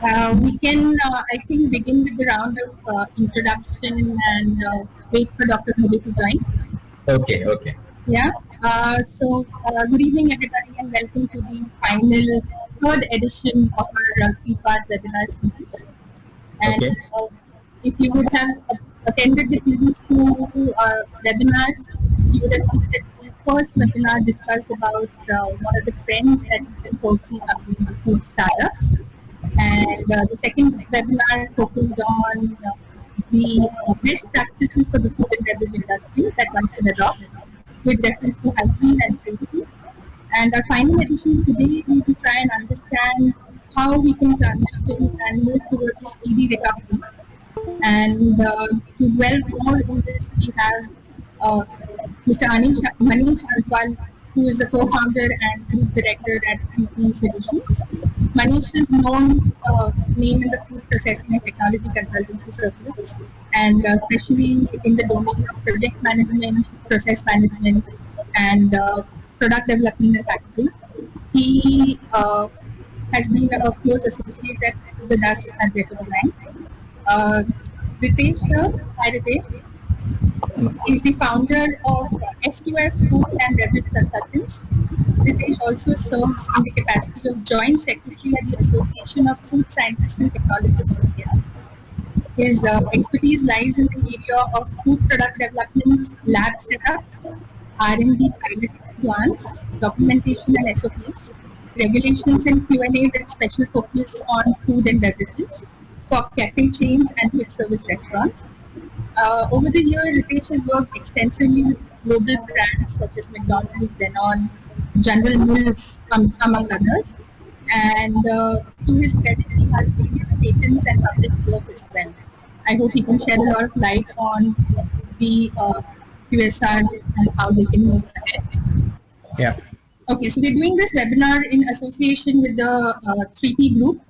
We can, I think, begin with the round of introduction and wait for Dr. Modi to join. Okay, okay. Yeah. Good evening, everybody, and welcome to the final third edition of our three-part webinar series. And Okay. if you would have attended the previous two webinars, you would have seen that the first webinar discussed about what are the trends that you can foresee happening in food startups. And the second webinar focused on the best practices for the food and beverage industry that one should adopt with reference to hygiene and safety. And our final edition today, we will try and understand how we can transition and move towards a speedy recovery. And to delve more in this, we have Mr. Manish Antwal, who is the co-founder and group director at 3P Solutions. Manish is known name in the food processing and technology consultancy circles, and especially in the domain of project management, process management, and product development and packaging. He has been a close associate with us at Better Design. Ritesh here, hi Ritesh, is the founder of S2F Food and Beverage Consultants. Ritesh also serves in the capacity of Joint Secretary at the Association of Food Scientists and Technologists India. His expertise lies in the area of food product development, lab setups, R&D pilot plans, documentation and SOPs, regulations and Q&A with special focus on food and beverages for cafe chains and quick service restaurants. Over the years, Ritesh has worked extensively with global brands such as McDonald's, Danone, General Mills, among others. And to his credit, he has various patents and published work as well. I hope he can shed a lot of light on the QSRs and how they can move ahead. Yeah. Okay, so we're doing this webinar in association with the 3P Group.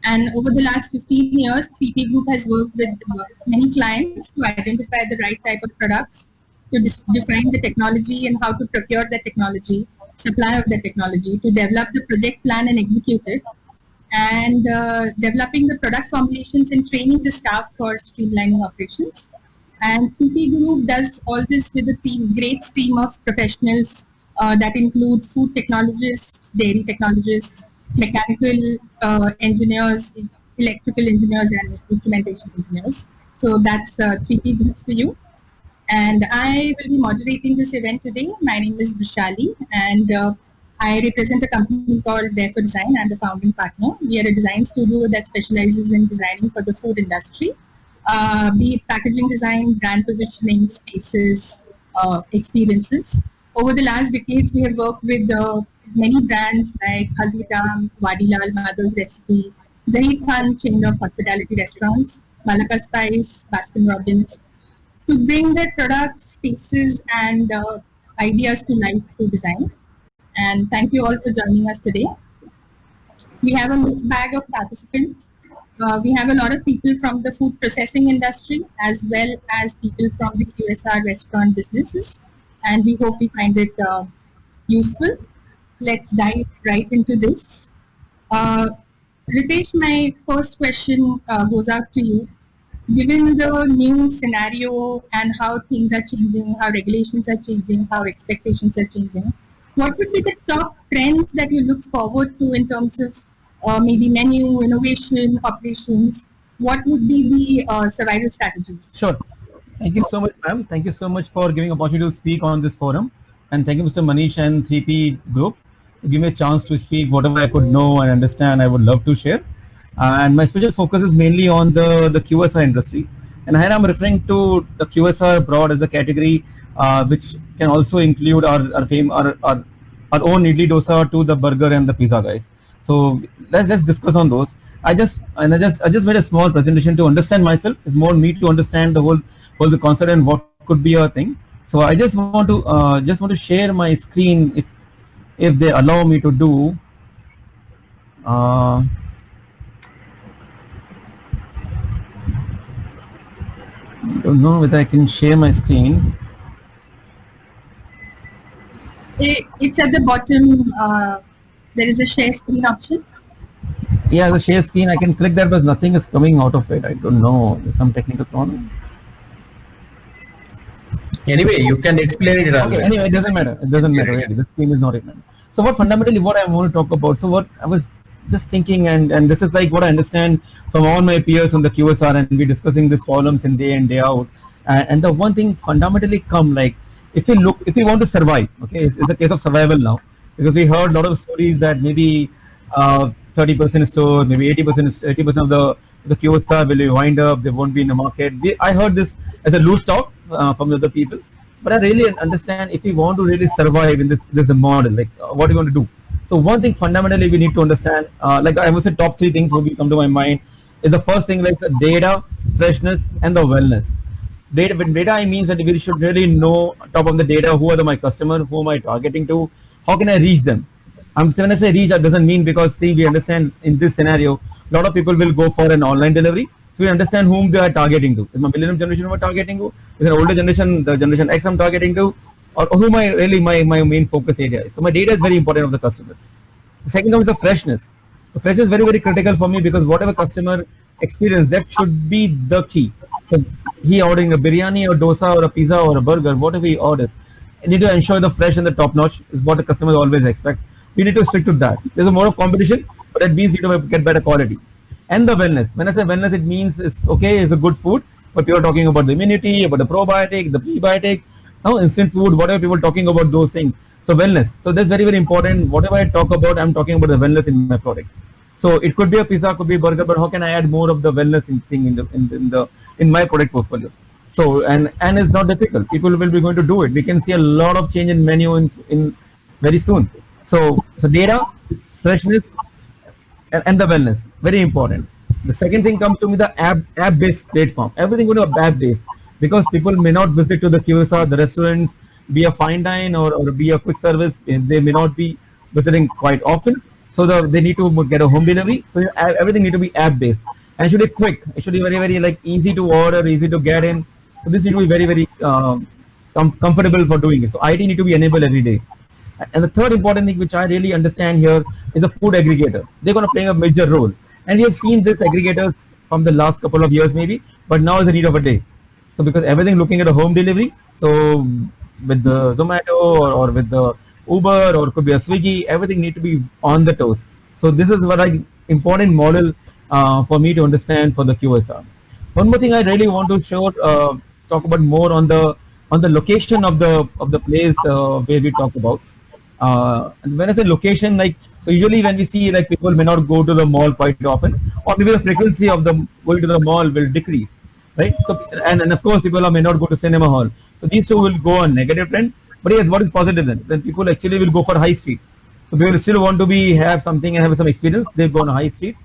And over the last 15 years, 3P Group has worked with many clients to identify the right type of products, to define the technology and how to procure the technology, supply of the technology, to develop the project plan and execute it, and developing the product formulations and training the staff for streamlining operations. And 3P Group does all this with a great team of professionals that include food technologists, dairy technologists, mechanical engineers, electrical engineers, and instrumentation engineers. So that's 3P Group for you. And I will be moderating this event today. My name is Vishali, and I represent a company called Dare for Design. I'm the founding partner. We are a design studio that specializes in designing for the food industry, be it packaging design, brand positioning, spaces, experiences. Over the last decades, we have worked with many brands like Haldiram, Vadilal, Mother's Recipe, Dahi Khan chain of hospitality restaurants, Malaka Spice, Baskin Robbins, to bring their products, spaces, and ideas to life through design. And thank you all for joining us today. We have a mixed bag of participants. We have a lot of people from the food processing industry as well as people from the QSR restaurant businesses. And we hope we find it useful. Let's dive right into this. Ritesh, my first question goes out to you. Given the new scenario and how things are changing, how regulations are changing, how expectations are changing, what would be the top trends that you look forward to in terms of maybe menu, innovation, operations? What would be the survival strategies? Sure. Thank you so much, ma'am. Thank you so much for giving opportunity to speak on this forum. And thank you, Mr. Manish and 3P Group, to give me a chance to speak whatever I could know and understand. I would love to share. And my special focus is mainly on the QSR industry. And here I'm referring to the QSR broad as a category, which can also include our own idli dosa to the burger and the pizza guys. So let's discuss on those. I just made a small presentation to understand myself. It's more me to understand the whole the concept and what could be a thing. So I just want to share my screen if they allow me to do. Don't know whether I can share my screen. It's at the bottom. There is a share screen option. Yeah, the share screen, I can click that, but nothing is coming out of it. I don't know. There's some technical problem. Anyway, you can explain it Okay, always. anyway, it doesn't matter. It doesn't matter. Really. The screen is not even. So what fundamentally what I want to talk about. So what I was just thinking, and this is like what I understand from all my peers on the QSR, and we discussing these problems in day and day out. And the one thing fundamentally come like if we want to survive, okay, it's a case of survival now because we heard a lot of stories that maybe 30% store, maybe 80% of the QSR will wind up, they won't be in the market. I heard this as a loose talk from the other people, but I really understand if we want to really survive in this model, like what are you going to do? So one thing fundamentally we need to understand, like I would say top three things will come to my mind is the first thing like the data, freshness, and the wellness. Data, with data, I means that we should really know top of the data who are my customer, who am I targeting to, how can I reach them. So when I say reach, that doesn't mean because see we understand in this scenario, a lot of people will go for an online delivery. So we understand whom they are targeting to. Is my millennium generation we're targeting to? Is an older generation, the generation X I'm targeting to? Or who my really my main focus area is. So my data is very important of the customers. The second one is the freshness. The freshness is very, very critical for me because whatever customer experience, that should be the key. So he ordering a biryani or dosa or a pizza or a burger, whatever he orders, you need to ensure the fresh and the top notch is what the customers always expect. We need to stick to that. There's a more of competition, but that means you need to get better quality. And the wellness. When I say wellness, it means it's okay, it's a good food, but people are talking about the immunity, about the probiotic, the prebiotic, now instant food, whatever people talking about those things. So wellness. So that's very, very important. Whatever I talk about, I'm talking about the wellness in my product. So it could be a pizza, could be a burger, but how can I add more of the wellness thing in my product portfolio? So and it's not difficult. People will be going to do it. We can see a lot of change in menu in very soon. So data, freshness, and the wellness, very important. The second thing comes to me the app based platform. Everything going to be app based because people may not visit to the QSR, the restaurants, be a fine dine or be a quick service. They may not be visiting quite often. So they need to get a home delivery. So everything need to be app based and should be quick. It should be very, very like easy to order, easy to get in. So this need to be very, very comfortable for doing it. So IT need to be enabled every day. And the third important thing which I really understand here is the food aggregator. They're going to play a major role. And we have seen this aggregators from the last couple of years maybe, but now is the need of a day. So because everything looking at a home delivery, so with the Zomato or with the Uber or could be a Swiggy, everything need to be on the toes. So this is what I important model for me to understand for the QSR. One more thing I really want to talk about more on the location of the place where we talk about. And when I say location, like so usually when we see like people may not go to the mall quite often, or maybe the frequency of the going to the mall will decrease, right? So and of course people may not go to cinema hall. So these two will go on negative trend. But yes, what is positive then? Then people actually will go for high street. So people still want to have something and have some experience. They go on high street,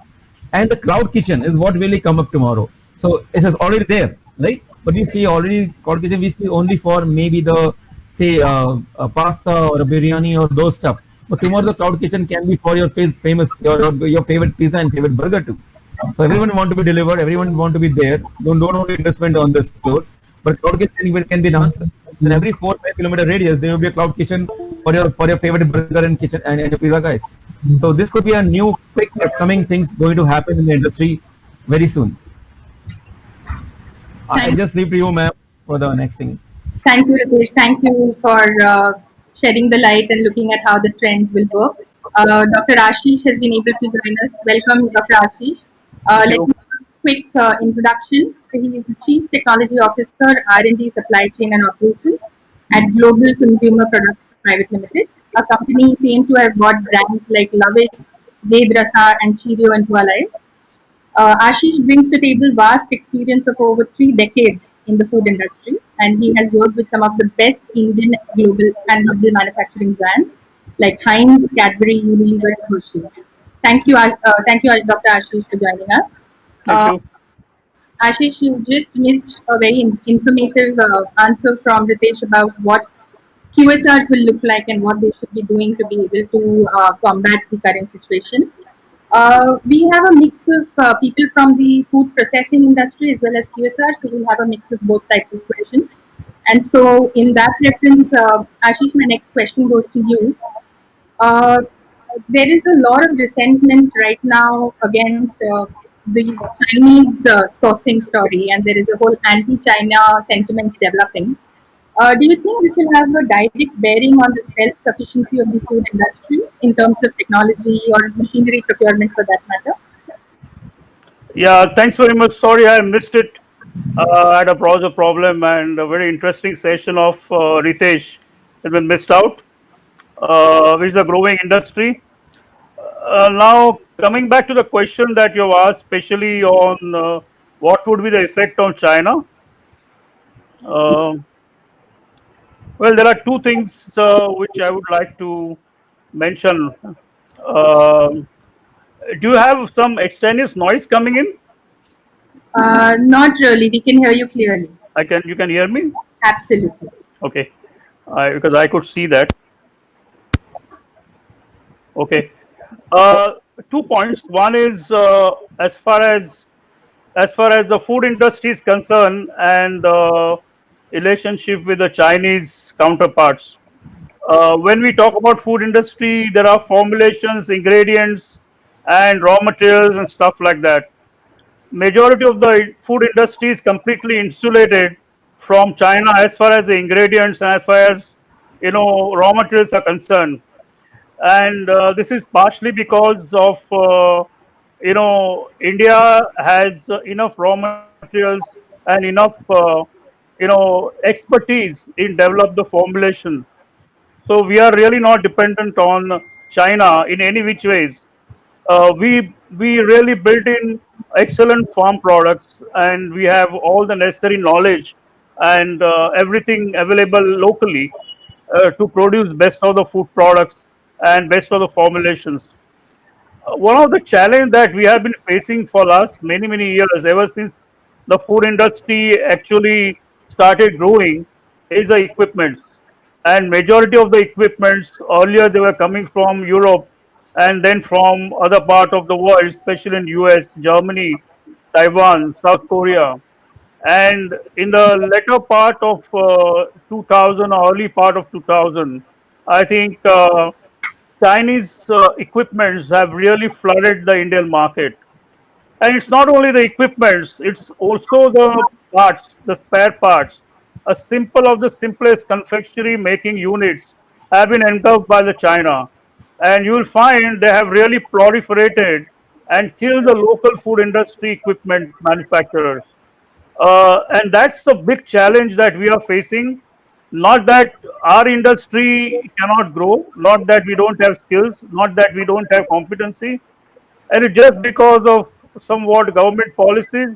and the cloud kitchen is what really come up tomorrow. So it is already there, right? But you see already cloud kitchen we see only for maybe the say a pasta or a biryani or those stuff. But tomorrow the cloud kitchen can be for your your favorite pizza and favorite burger too. So everyone want to be delivered, everyone want to be there. Don't want to investment on the stores, but cloud kitchen even can be done. Then every 4-5 kilometer radius there will be a cloud kitchen for your favorite burger and kitchen and your pizza guys. So this could be a new quick upcoming things going to happen in the industry very soon. I just leave to you, ma'am, for the next thing. Thank you, Ritesh. Thank you for shedding the light and looking at how the trends will work. Dr. Ashish has been able to join us. Welcome, Dr. Ashish. Let me give a quick introduction. He is the Chief Technology Officer, R&D, Supply Chain and Operations at Global Consumer Products Private Limited, a company famed to have bought brands like Love It, Ved Rasa, and Cheerio into our lives. Ashish brings to the table vast experience of over 3 decades in the food industry, and he has worked with some of the best Indian global and global manufacturing brands like Heinz, Cadbury, Unilever, and Hershey's. Thank you, Dr. Ashish, for joining us. Thank Uh, you. Ashish, you just missed a very informative answer from Ritesh about what QSRs will look like and what they should be doing to be able to combat the current situation. We have a mix of people from the food processing industry as well as QSR, so we'll have a mix of both types of questions. And so, in that reference, Ashish, my next question goes to you. Uh, there is a lot of resentment right now against the Chinese sourcing story, and there is a whole anti-China sentiment developing. Do you think this will have a direct bearing on the self-sufficiency of the food industry in terms of technology or machinery procurement for that matter? Yeah, thanks very much. Sorry, I missed it. I had a browser problem and a very interesting session of Ritesh that been missed out, which is a growing industry. Now, coming back to the question that you have asked, especially on what would be the effect on China. Uh, well, there are two things which I would like to mention. Um do you have some extraneous noise coming in? Not really. We can hear you clearly. You can hear me? Absolutely. Okay, because I could see that. Okay, uh, 2 points. One is as far as the food industry is concerned and relationship with the Chinese counterparts. When we talk about food industry, there are formulations, ingredients, and raw materials and stuff like that. Majority of the food industry is completely insulated from China as far as the ingredients and as far as raw materials are concerned, and this is partially because of India has enough raw materials and enough expertise in develop the formulation. So we are really not dependent on China in any which ways. We really built in excellent farm products, and we have all the necessary knowledge and everything available locally to produce best of the food products and best of the formulations. One of the challenge that we have been facing for last many years, ever since the food industry actually started growing, is the equipments. And majority of the equipments earlier they were coming from Europe and then from other part of the world, especially in US, Germany, Taiwan, South Korea. And in the latter part of 2000 or early part of 2000, I think Chinese equipments have really flooded the Indian market. And it's not only the equipments, it's also the parts, the spare parts. A simple of the simplest confectionery making units have been engulfed by the China. And you will find they have really proliferated and killed the local food industry equipment manufacturers. And that's a big challenge that we are facing. Not that our industry cannot grow, not that we don't have skills, not that we don't have competency, and it's just because of somewhat government policies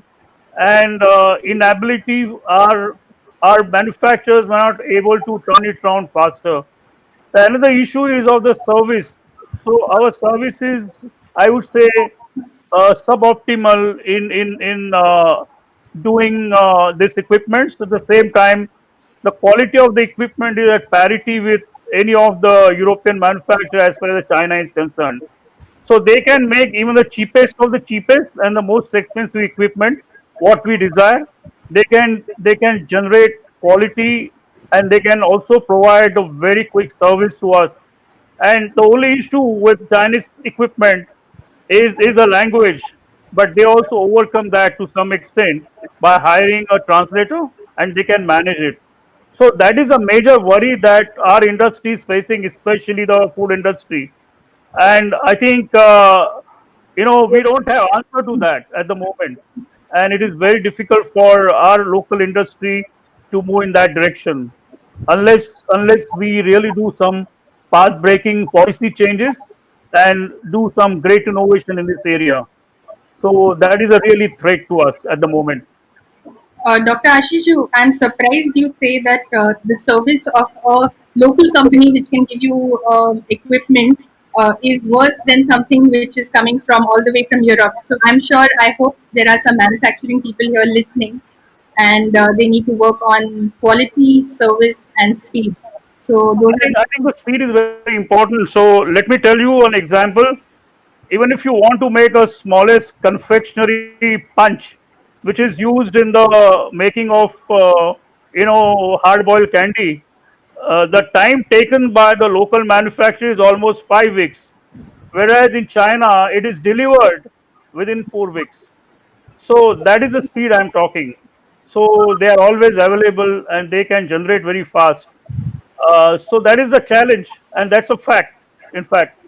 and inability. Our manufacturers were not able to turn it around faster. Another issue is of the service. So our service is, I would say, suboptimal in doing this equipment. So at the same time, the quality of the equipment is at parity with any of the European manufacturer as far as China is concerned. So they can make even the cheapest of the cheapest and the most expensive equipment what we desire. They can generate quality, and they can also provide a very quick service to us. And the only issue with Chinese equipment is a language, but they also overcome that to some extent by hiring a translator, and they can manage it. So that is a major worry that our industry is facing, especially the food industry. And I think we don't have answer to that at the moment, and it is very difficult for our local industry to move in that direction unless we really do some path breaking policy changes and do some great innovation in this area. So that is a really threat to us at the moment. Dr. Ashishu, I'm surprised you say that the service of a local company which can give you equipment is worse than something which is coming from all the way from Europe. So I'm sure, I hope there are some manufacturing people here listening, and they need to work on quality, service, and speed. So those are. I think the speed is very important. So let me tell you an example. Even if you want to make a smallest confectionery punch, which is used in the making of hard boiled candy, the time taken by the local manufacturer is almost 5 weeks. whereas in China it is delivered within 4 weeks. So that is the speed I'm talking. So they are always available and they can generate very fast. So that is the challenge, and that's a fact. In fact,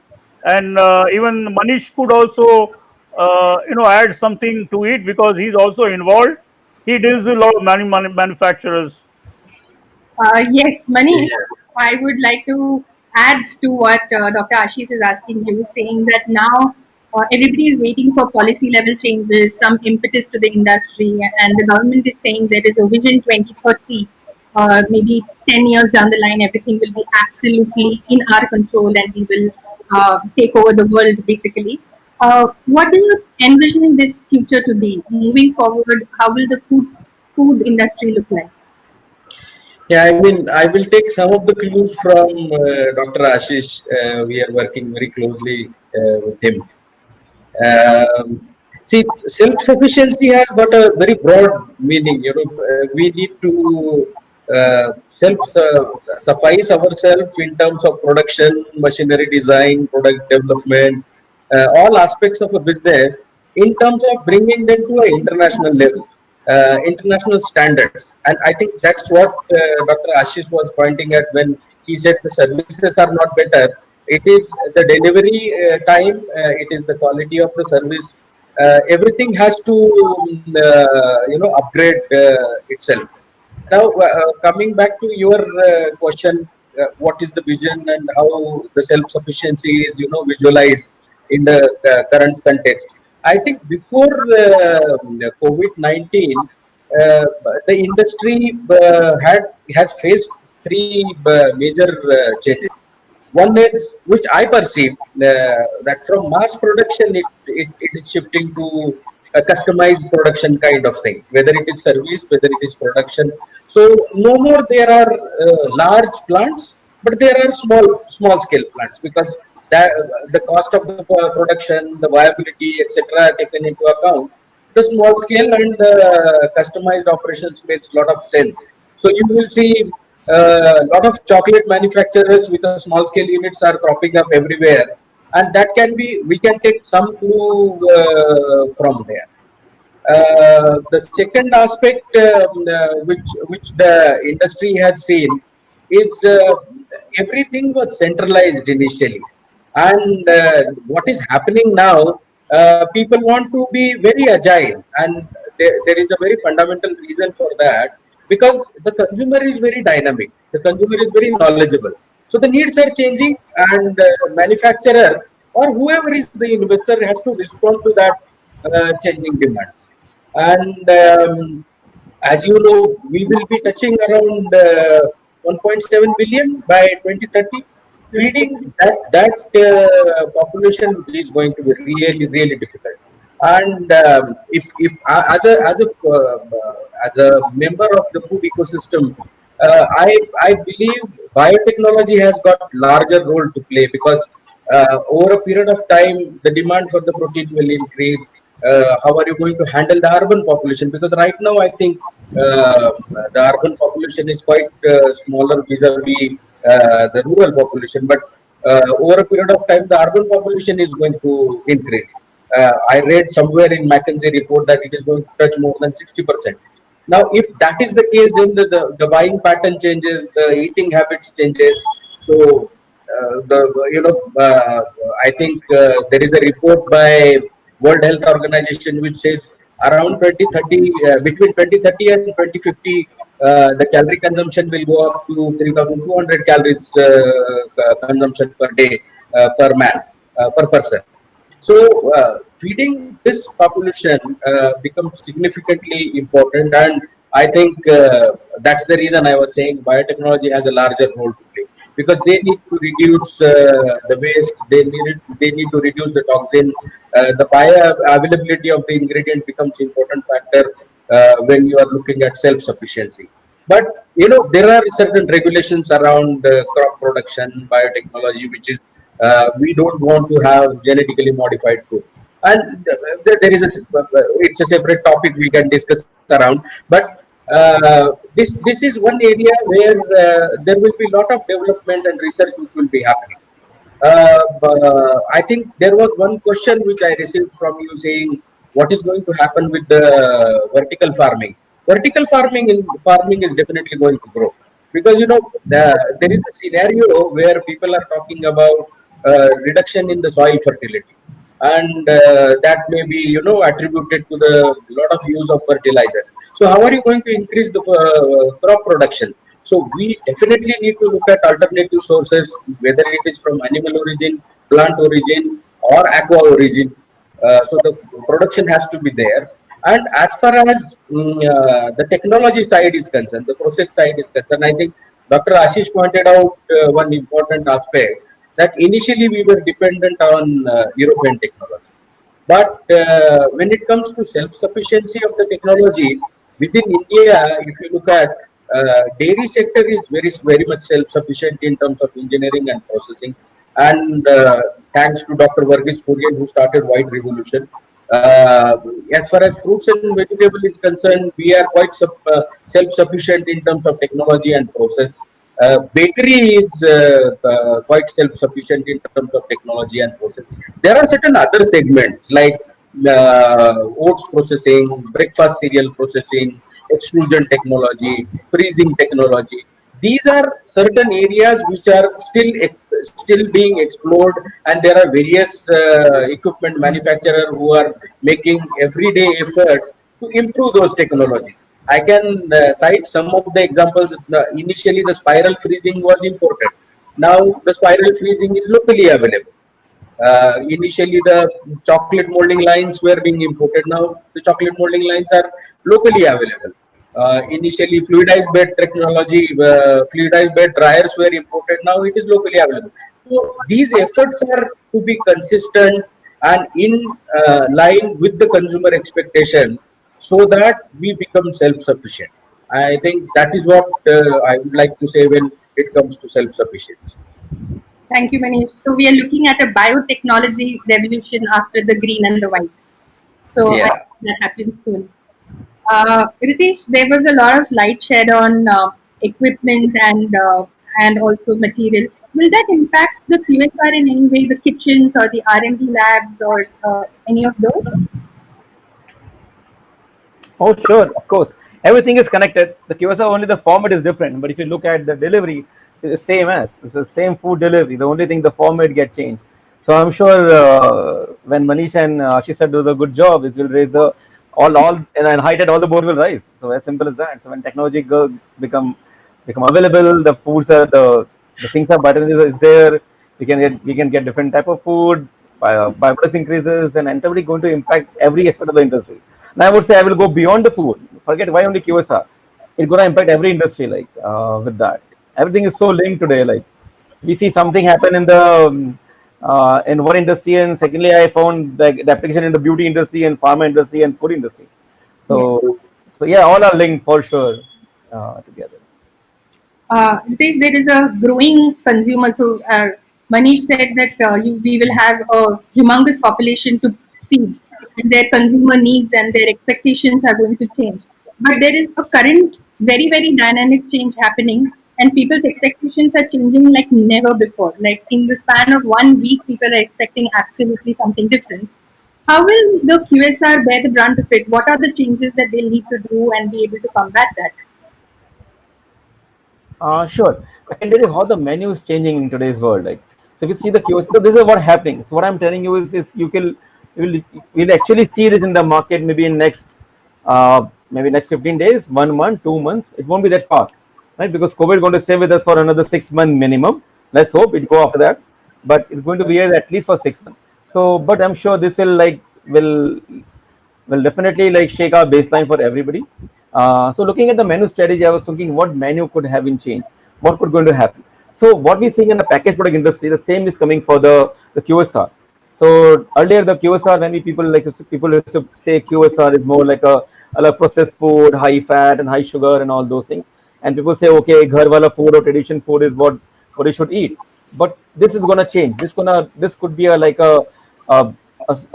and even Manish could also, add something to it because he's also involved. He deals with a lot of manufacturers. Yes, Manish, I would like to add to what Dr. Ashish is asking you, saying that now everybody is waiting for policy level changes, some impetus to the industry, and the government is saying there is a vision 2030. Maybe 10 years down the line, everything will be absolutely in our control and we will take over the world basically. What do you envision this future to be? Moving forward, how will the food industry look like? Yeah, I mean, I will take some of the clues from Dr. Ashish. We are working very closely with him. See, self-sufficiency has got a very broad meaning. We need to self-suffice ourselves in terms of production, machinery design, product development, all aspects of a business in terms of bringing them to an international level, international standards. And I think that's what Dr. Ashish was pointing at when he said the services are not better. It is the delivery time, it is the quality of the service. Everything has to, upgrade itself. Now, coming back to your question, what is the vision and how the self-sufficiency is, visualized in the current context? I think before COVID-19, the industry has faced three major changes. One is, which I perceive, that from mass production, it is shifting to a customized production kind of thing, whether it is service, whether it is production. So no more there are large plants, but there are small scale plants, because that, the cost of the production, the viability, etc., taken into account. The small scale and customized operations makes a lot of sense. So you will see a lot of chocolate manufacturers with a small scale units are cropping up everywhere, and that can be, we can take some clue from there. The second aspect, which the industry has seen, is everything was centralized initially, and what is happening now, people want to be very agile, and there is a very fundamental reason for that, because the consumer is very dynamic, the consumer is very knowledgeable, so the needs are changing, and manufacturer or whoever is the investor has to respond to that changing demands. And as you know, we will be touching around 1.7 billion by 2030. Feeding that population is going to be really difficult. And if as a member of the food ecosystem, I believe biotechnology has got larger role to play, because over a period of time the demand for the protein will increase. How are you going to handle the urban population? Because right now I think the urban population is quite smaller vis-a-vis the rural population, but over a period of time the urban population is going to increase. I read somewhere in McKinsey report that it is going to touch more than 60%. Now, if that is the case, then the buying pattern changes, the eating habits changes. So, I think there is a report by World Health Organization which says around 2030, between 2030 and 2050, the calorie consumption will go up to 3,200 calories consumption per day per man, per person. So, feeding this population becomes significantly important, and I think that's the reason I was saying biotechnology has a larger role to play, because they need to reduce the waste, they need to reduce the toxin, the bioavailability of the ingredient becomes important factor when you are looking at self-sufficiency. But there are certain regulations around crop production, biotechnology, which is we don't want to have genetically modified food. And there is it's a separate topic we can discuss around. But this is one area where there will be a lot of development and research which will be happening. I think there was one question which I received from you saying what is going to happen with the vertical farming. Vertical farming is definitely going to grow because there is a scenario where people are talking about reduction in the soil fertility, and that may be attributed to the lot of use of fertilizers. So how are you going to increase the crop production? So we definitely need to look at alternative sources, whether it is from animal origin, plant origin, or aqua origin. So the production has to be there. And as far as the technology side is concerned, the process side is concerned, I think Dr. Ashish pointed out one important aspect, that initially we were dependent on European technology. But when it comes to self-sufficiency of the technology within India, if you look at dairy sector is very much self-sufficient in terms of engineering and processing. And thanks to Dr. Varghese Kurian, who started White Revolution. Uh, as far as fruits and vegetable is concerned, we are quite self-sufficient in terms of technology and process. Bakery is quite self-sufficient in terms of technology and process. There are certain other segments like oats processing, breakfast cereal processing, extrusion technology, freezing technology. These are certain areas which are still being explored, and there are various equipment manufacturers who are making everyday efforts to improve those technologies. I can cite some of the examples. Initially, the spiral freezing was imported. Now, the spiral freezing is locally available. Initially, the chocolate molding lines were being imported. Now, the chocolate molding lines are locally available. Initially, fluidized bed technology, fluidized bed dryers were imported. Now, it is locally available. So, these efforts are to be consistent and in line with the consumer expectation, so that we become self-sufficient. I think that is what I would like to say when it comes to self-sufficiency. Thank you, Manish. So we are looking at a biotechnology revolution after the green and the white. So I Yeah. hope that happens soon. Ritesh, there was a lot of light shed on equipment and also material. Will that impact the QSR in any way, the kitchens or the R&D labs or any of those? Oh, sure, of course. Everything is connected. The QSR, only the format is different. But if you look at the delivery, it's the same as it's the same food delivery. The only thing, the format get changed. So I'm sure when Manish and Ashish do the good job, it will raise the all and height at all the board will rise. So as simple as that. So when technology become available, the foods are the things are better is there. We can get different type of food. By price increases, and ultimately going to impact every aspect of the industry. And I would say I will go beyond the food. Forget why only QSR. It's going to impact every industry. Like with that, everything is so linked today. Like we see something happen in one industry, and secondly, I found the application in the beauty industry and pharma industry and food industry. Yes. So yeah, all are linked for sure together. Ritesh, there is a growing consumer. So Manish said that we will have a humongous population to feed, and their consumer needs and their expectations are going to change. But there is a current very dynamic change happening, and people's expectations are changing like never before. Like in the span of 1 week, people are expecting absolutely something different. How will the QSR bear the brunt of it? What are the changes that they'll need to do and be able to combat that? Sure. I can tell you how the menu is changing in today's world. Like, so if you see the QoS, so this is what happening. So what I'm telling you is you will actually see this in the market maybe in maybe next 15 days, 1 month, 2 months. It won't be that far, right? Because COVID is going to stay with us for another 6 month minimum. Let's hope it go after that, but it's going to be here at least for 6 months. So, but I'm sure this will definitely like shake our baseline for everybody. So looking at the menu strategy, I was thinking what menu could have been changed, what could going to happen. So what we're seeing in the packaged product industry, the same is coming for the QSR. So earlier the QSR, when we people used to say QSR is more like processed food, high fat and high sugar and all those things. And people say, okay, ghar wala food or tradition food is what you should eat. But this is gonna change. This could be a, a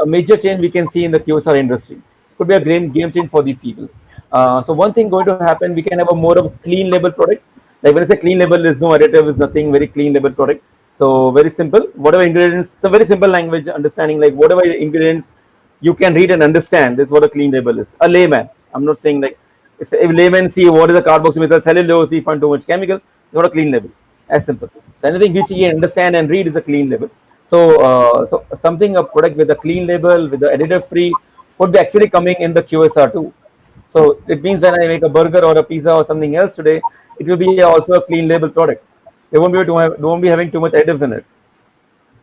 major change we can see in the QSR industry. Could be a game change for these people. So one thing going to happen, we can have a more of a clean label product. Like when I say clean label, there's no additive, is nothing, very clean label product. So very simple. Whatever ingredients, it's a very simple language understanding. Like whatever ingredients you can read and understand. This is what a clean label is. A layman. I'm not saying like if layman see what is a carboxymethyl cellulose, if find too much chemical, it's not a clean label. As simple. So anything which you can understand and read is a clean label. So so something a product with a clean label with the additive free would be actually coming in the QSR too. So it means when I make a burger or a pizza or something else today, it will be also a clean label product. They won't be having too much additives in it.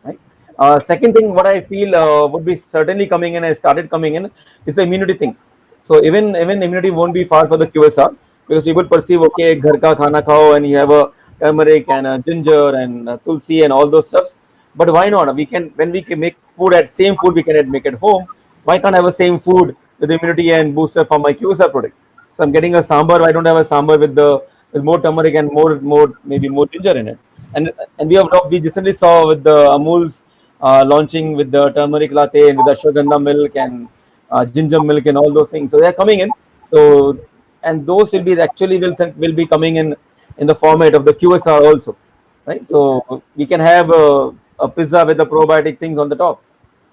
Right? Second thing, what I feel would be certainly coming in, has started coming in, is the immunity thing. So even immunity won't be far for the QSR because people perceive okay, ghar ka khana khao, and you have a turmeric and a ginger and tulsi and all those stuffs. But why not? We can when we can make food at same food we can make at home. Why can't I have a same food with immunity and booster for my QSR product? So I'm getting a sambar. Why don't I have a sambar with the with more turmeric and more maybe more ginger in it? And we recently saw with the Amul's launching with the turmeric latte and with the ashwagandha milk and ginger milk and all those things. So they are coming in. So and those will be actually will be coming in the format of the QSR also, right? So we can have a pizza with the probiotic things on the top.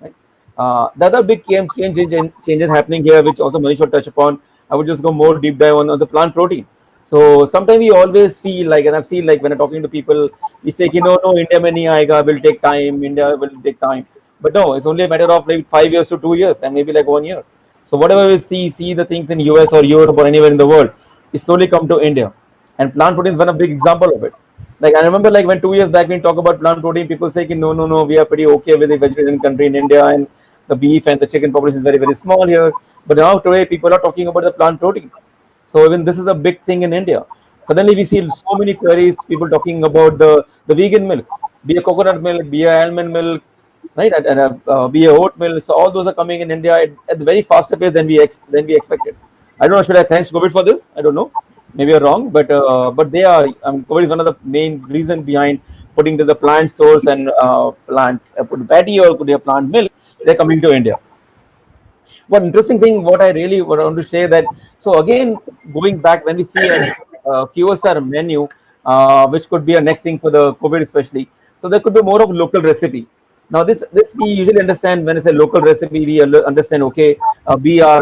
Right? The other big changes happening here, which also Manish will touch upon. I would just go more deep dive on the plant protein. So sometimes we always feel like, and I've seen like when I'm talking to people, we say, no, India mein nahi aayega, will take time, India will take time. But no, it's only a matter of like 5 years to 2 years and maybe like 1 year. So whatever we see the things in US or Europe or anywhere in the world, it slowly come to India. And plant protein is one of big example of it. Like I remember like when 2 years back when we talk about plant protein, people say, no, we are pretty okay with the vegetarian country in India and the beef and the chicken population is very, very small here. But now today people are talking about the plant protein. So even this is a big thing in India. Suddenly we see so many queries, people talking about the vegan milk, be a coconut milk, be a almond milk, right? And be a oat milk. So all those are coming in India at the very faster pace than we expected. I don't know. Should I thanks COVID for this? I don't know. Maybe you're wrong, but they are. COVID is one of the main reason behind putting to the plant stores and plant put patty or put a plant milk. They're coming to India. One interesting thing, what I really want to say that, so again, going back when we see a QSR menu, which could be a next thing for the COVID especially, so there could be more of local recipe. Now this we usually understand when I say local recipe, we understand okay, be our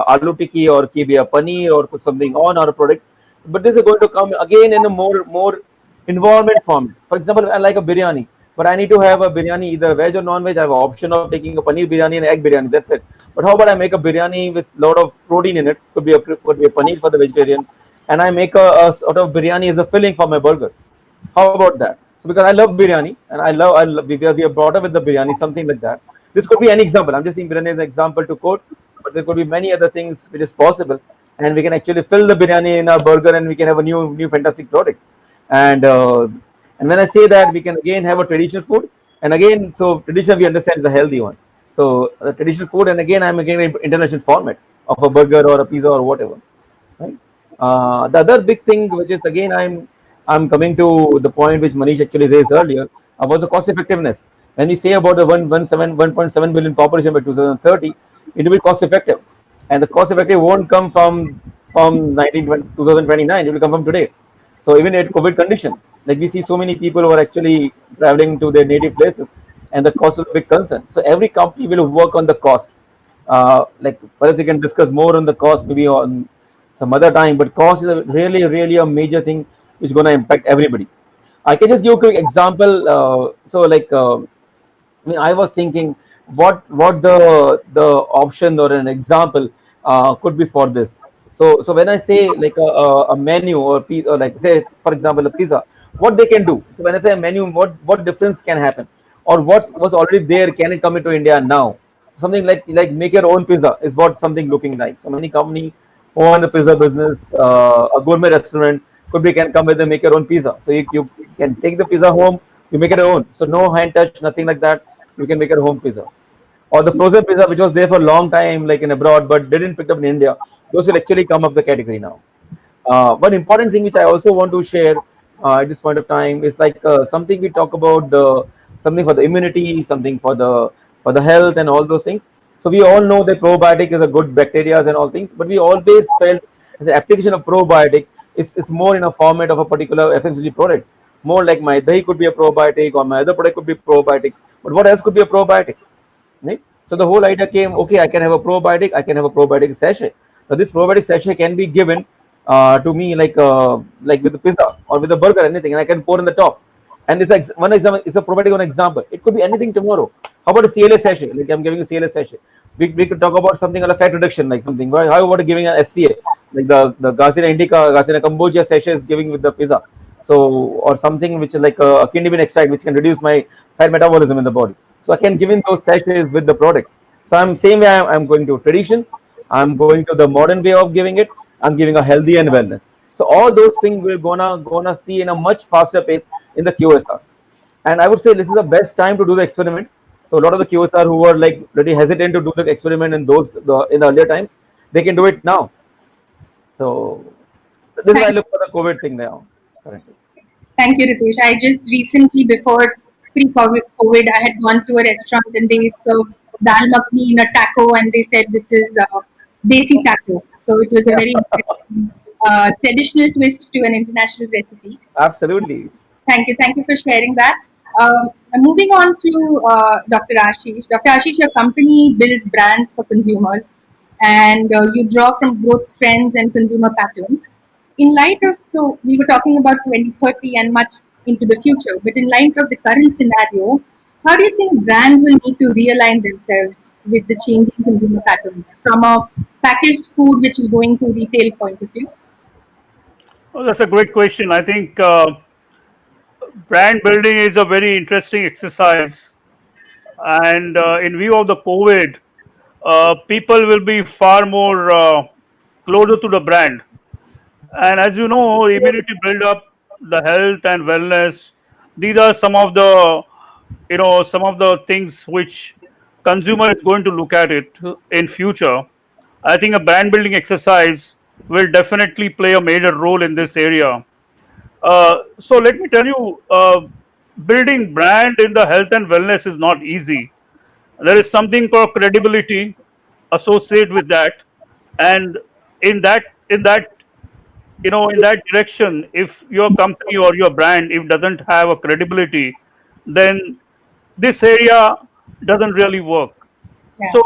aloo tikki or be a paneer or put something on our product, but this is going to come again in a more environment form. For example, I like a biryani, but I need to have a biryani either veg or non-veg. I have an option of taking a paneer biryani and egg biryani. That's it. But how about I make a biryani with a lot of protein in it? Could be a paneer for the vegetarian, and I make a sort of biryani as a filling for my burger. How about that? So because I love biryani and we are brought up with the biryani, something like that. This could be an example. I'm just saying biryani as an example to quote, but there could be many other things which is possible, and we can actually fill the biryani in our burger, and we can have a new fantastic product. And and when I say that, we can again have a traditional food, and again, so traditional we understand is a healthy one. So traditional food, and again, I'm again international format of a burger or a pizza or whatever. Right? The other big thing, which is again, I'm coming to the point which Manish actually raised earlier, was the cost effectiveness. When we say about the 1.7 billion population by 2030, it will be cost effective, and the cost effective won't come from 2029. It will come from today. So even at COVID condition, like we see so many people who are actually traveling to their native places, and the cost is a big concern. So every company will work on the cost. Like perhaps we can discuss more on the cost maybe on some other time, but cost is really a major thing which is going to impact everybody. I can just give a quick example. So like I mean, I was thinking what the option or an example could be for this. So when I say like a menu or like say for example a pizza, what they can do. So when I say a menu, what difference can happen, or what was already there, can it come into India now? Something like make your own pizza is what something looking like. So many company who own the pizza business, a gourmet restaurant could be can come with a make your own pizza. So you can take the pizza home, you make it your own. So no hand touch, nothing like that. You can make your home pizza. Or the frozen pizza, which was there for a long time, like in abroad, but didn't pick up in India. Those will actually come up the category now. One important thing which I also want to share at this point of time is like something we talk about the something for the immunity, something for the health and all those things. So we all know that probiotic is a good bacteria and all things, but we always felt as an application of probiotic is more in a format of a particular FMCG product. More like my dahi could be a probiotic, or my other product could be probiotic. But what else could be a probiotic? Right? So the whole idea came, okay, I can have a probiotic, I can have a probiotic sachet. Now this probiotic sachet can be given to me like with a pizza or with a burger, anything, and I can pour in the top. And it's like one example, it's a probiotic one example. It could be anything tomorrow. How about a CLA sachet? Like I'm giving a CLA sachet. We could talk about something like fat reduction, like something. Right? How about giving an SCA, like the Garcinia Indica, Garcinia Cambogia sachet is giving with the pizza. So or something which is like a kidney bean extract, which can reduce my fat metabolism in the body. So I can give in those sachets with the product. So I'm same way I'm going to tradition. I'm going to the modern way of giving it. I'm giving a healthy and wellness. So all those things we're gonna see in a much faster pace in the QSR. And I would say this is the best time to do the experiment. So a lot of the QSR who were like really hesitant to do the experiment in in the earlier times, they can do it now. So this is I Thank, look for the COVID thing now currently. thank you, Ritesh. I just recently, before pre-COVID, I had gone to a restaurant and they served dal makhni in a taco, and they said this is desi taco. So it was a very interesting, traditional twist to an international recipe. Absolutely. Thank you for sharing that. Moving on to Dr. Ashish. Dr. Ashish, your company builds brands for consumers, and you draw from growth trends and consumer patterns. In light of, so we were talking about 2030 and much into the future, but in light of the current scenario, how do you think brands will need to realign themselves with the changing consumer patterns from a packaged food which is going to retail point of view? Oh, that's a great question. I think brand building is a very interesting exercise, and in view of the COVID, people will be far more closer to the brand. And as you know, immunity build up, the health and wellness, these are some of the some of the things which consumer is going to look at it in future. I think a brand building exercise will definitely play a major role in this area. So let me tell you, building brand in the health and wellness is not easy. There is something called credibility associated with that, and in that in that direction, if your company or your brand if doesn't have a credibility, then this area doesn't really work. Yeah. So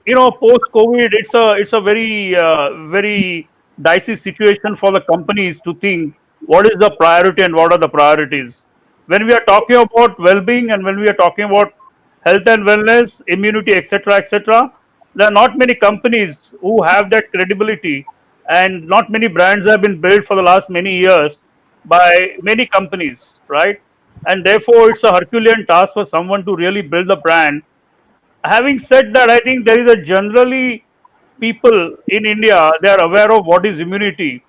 post COVID, it's a very dicey situation for the companies to think what is the priority and what are the priorities. When we are talking about well-being and when we are talking about health and wellness, immunity, etc., there are not many companies who have that credibility, and not many brands have been built for the last many years by many companies, right? And therefore, it's a Herculean task for someone to really build a brand. Having said that, I think there is a generally people in India, they are aware of what is immunity.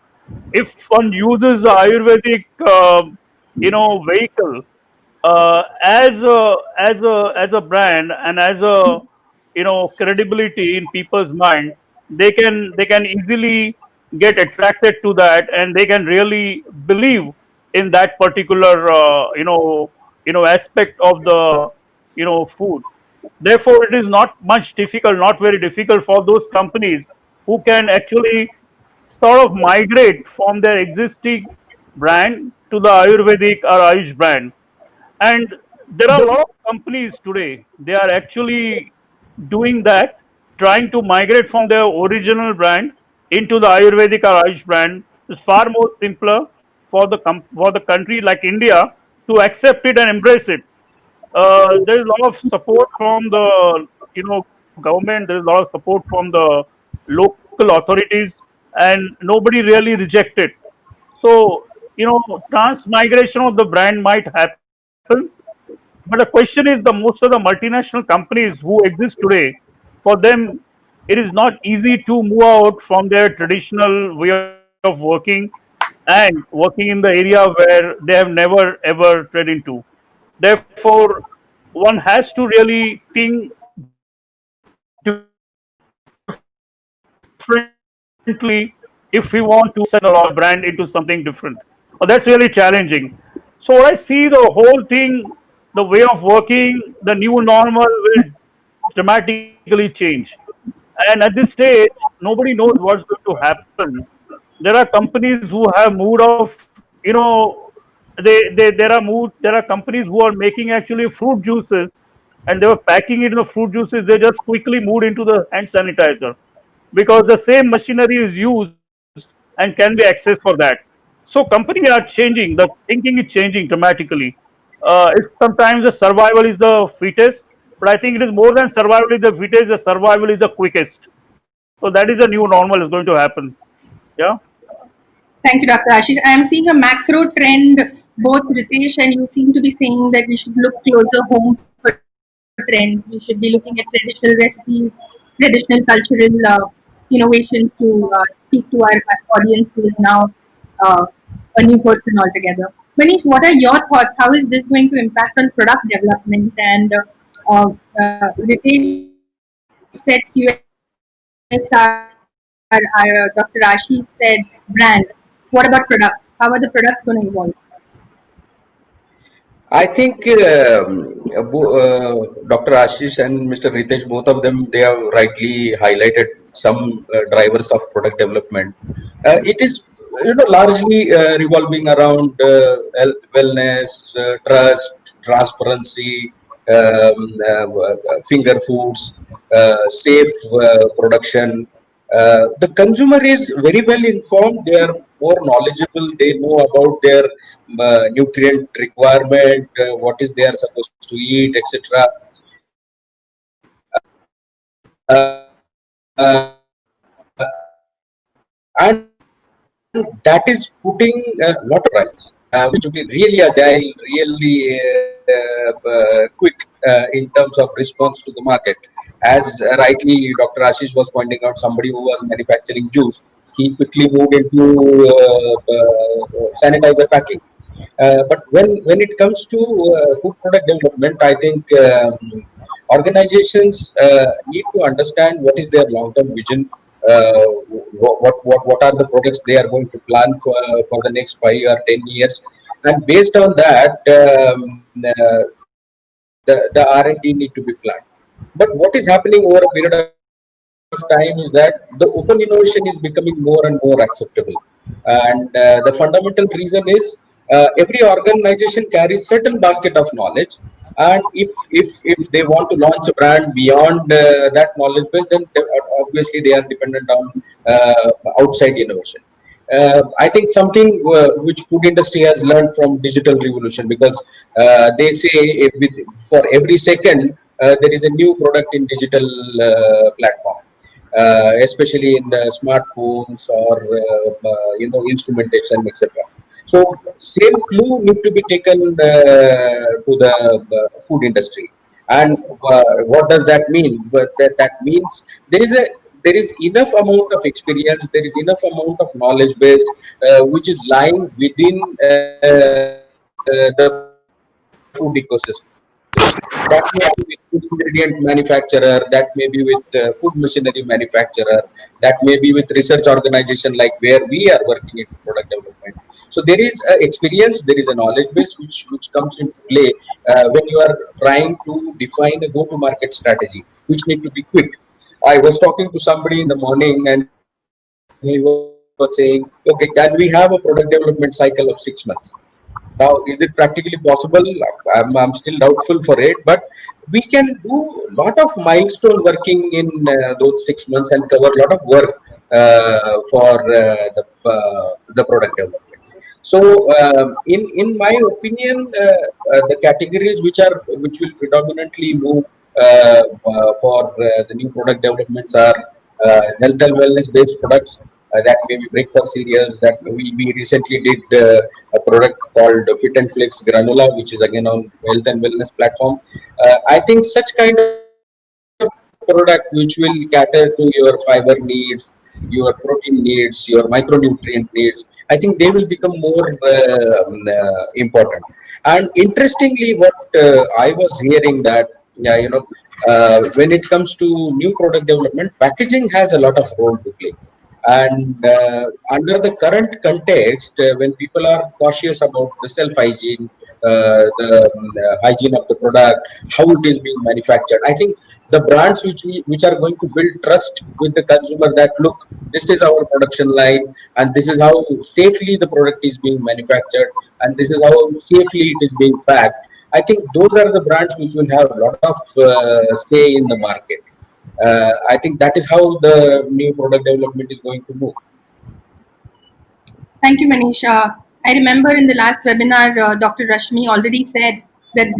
If one uses the Ayurvedic, vehicle as a brand and as a credibility in people's mind, they can easily get attracted to that, and they can really believe in that particular aspect of the food. Therefore, it is not much difficult, not very difficult for those companies who can actually sort of migrate from their existing brand to the Ayurvedic or Ayush brand. And there are a lot of companies today, they are actually doing that, trying to migrate from their original brand into the Ayurvedic or Ayush brand. It's far more simpler for for the country like India to accept it and embrace it. There is a lot of support from the government. There is a lot of support from the local authorities, and nobody really reject it. So transmigration of the brand might happen, but the question is, the most of the multinational companies who exist today, for them, it is not easy to move out from their traditional way of working and working in the area where they have never ever tread into. Therefore, one has to really think differently if we want to set a brand into something different. That's really challenging. So what I see, the whole thing, the way of working, the new normal will dramatically change. And at this stage, nobody knows what's going to happen. There are companies who have moved out of, traditional way of working there are companies who are making actually fruit juices, and they were packing it in the fruit juices. They just quickly moved into the hand sanitizer because the same machinery is used and can be accessed for that. So companies are changing. The thinking is changing dramatically. Sometimes the survival is the fittest, but I think it is more than survival is the fittest. The survival is the quickest. So that is the new normal is going to happen. Yeah. Thank you, Dr. Ashish. I am seeing a macro trend. Both Ritesh and you seem to be saying that we should look closer home for trends. We should be looking at traditional recipes, traditional cultural innovations to speak to our audience who is now uh, a new person altogether. Manish, what are your thoughts? How is this going to impact on product development? And Ritesh said QSR, Dr. Ashish said brands. What about products? How are the products going to evolve? I think Dr. Ashish and Mr. Ritesh, both of them, they have rightly highlighted some drivers of product development. It is, largely revolving around wellness, trust, transparency, finger foods, safe production. The consumer is very well informed. They are more knowledgeable. They know about their nutrient requirement, what is they are supposed to eat, etc. And that is putting a lot of prices, which to be really agile, really quick in terms of response to the market. As rightly Dr. Ashish was pointing out, somebody who was manufacturing juice, he quickly moved into sanitizer packing. But when it comes to food product development, I think organizations need to understand what is their long-term vision, what are the products they are going to plan for the next 5 or 10 years, and based on that, the R&D need to be planned. But what is happening over a period of time is that the open innovation is becoming more and more acceptable, and the fundamental reason is every organization carries certain basket of knowledge, and if they want to launch a brand beyond that knowledge base, then obviously they are dependent on outside innovation. I think something which food industry has learned from digital revolution, because they say for every second there is a new product in digital platform, especially in the smartphones or instrumentation, etc. So same clue need to be taken to the food industry. And what does that mean? But that means there is enough amount of experience, there is enough amount of knowledge base which is lying within the food ecosystem. That may be with food ingredient manufacturer, that may be with food machinery manufacturer, that may be with research organization like where we are working in product development. So there is experience, there is a knowledge base which comes into play when you are trying to define a go-to-market strategy, which need to be quick. I was talking to somebody in the morning and he was saying, okay, can we have a product development cycle of 6 months? Now, is it practically possible? I'm still doubtful for it, but we can do a lot of milestone working in those 6 months and cover a lot of work for the product development. So, in my opinion, the categories which will predominantly move for the new product developments are health and wellness based products. That may be breakfast cereals. That we recently did a product called Fit and Flex Granola, which is again on health and wellness platform. I think such kind of product which will cater to your fiber needs, your protein needs, your micronutrient needs, I think they will become more important. And interestingly, what I was hearing that, yeah, when it comes to new product development, packaging has a lot of role to play. And under the current context, when people are cautious about the self hygiene, the hygiene of the product, how it is being manufactured, I think the brands which are going to build trust with the consumer, that look, this is our production line, and this is how safely the product is being manufactured, and this is how safely it is being packed. I think those are the brands which will have a lot of say in the market. I think that is how the new product development is going to move. Thank you, Manisha. I remember in the last webinar, Dr. Rashmi already said that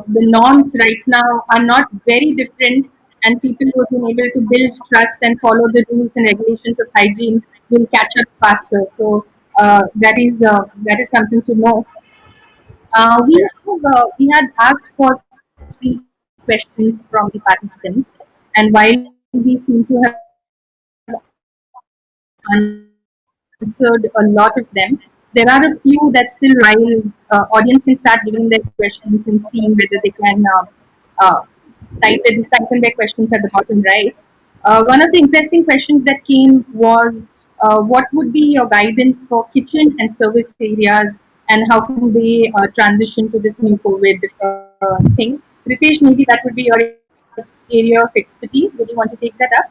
the norms right now are not very different, and people who have been able to build trust and follow the rules and regulations of hygiene will catch up faster. So that is something to know. We had asked for three questions from the participants, and while we seem to have answered a lot of them, there are a few that still while audience can start giving their questions and seeing whether they can uh, type in their questions at the bottom right. One of the interesting questions that came was, what would be your guidance for kitchen and service areas, and how can they transition to this new COVID thing? Ritesh, maybe that would be your area of expertise. Would you want to take that up?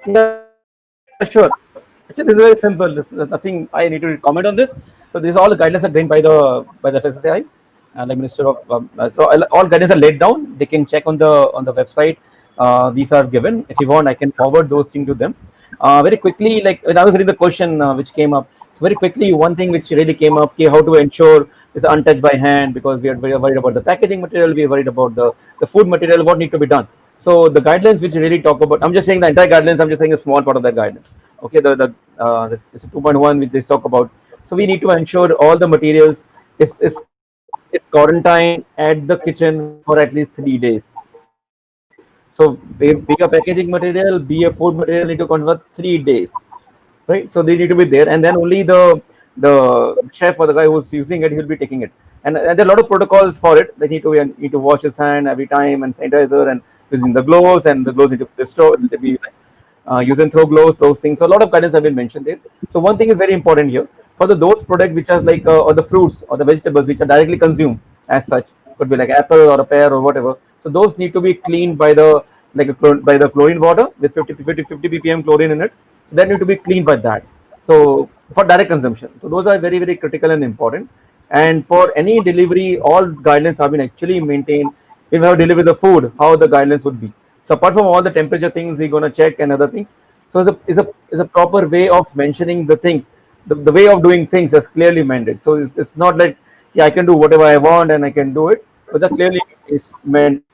Yeah, sure. Actually, this is very simple. This is nothing I need to comment on this. So these all the guidelines are drained by the FSSAI and the Minister of. All guidelines are laid down. They can check on the website. These are given. If you want, I can forward those things to them. Very quickly, like when I was reading the question which came up, so very quickly, one thing which really came up: okay, how to ensure is untouched by hand, because we are very worried about the packaging material, we are worried about the food material, what need to be done. So the guidelines which really talk about, I'm just saying the entire guidelines, I'm just saying a small part of the guidelines. Okay, it's 2.1 which they talk about. So we need to ensure all the materials is quarantined at the kitchen for at least 3 days. So be a packaging material, be a food material, need to convert 3 days, right? So they need to be there, and then only the chef or the guy who's using it, he'll be taking it. And there are a lot of protocols for it. They need to wash his hand every time, and sanitizer, and using the gloves, and the gloves need to be restored, to be use and throw gloves, those things. So a lot of guidance have been mentioned there. So one thing is very important here for those products which are like or the fruits or the vegetables which are directly consumed as such, could be like apple or a pear or whatever. So those need to be cleaned by the by the chlorine water with 50 ppm chlorine in it. So that need to be cleaned by that. So for direct consumption. So those are very critical and important. And for any delivery, all guidelines have been actually maintained. If we have delivered the food, how the guidelines would be. So apart from all the temperature things we're gonna check and other things, so is a proper way of mentioning the things. The way of doing things is clearly mandated. So it's not like, yeah, I can do whatever I want and I can do it, but that clearly is mentioned,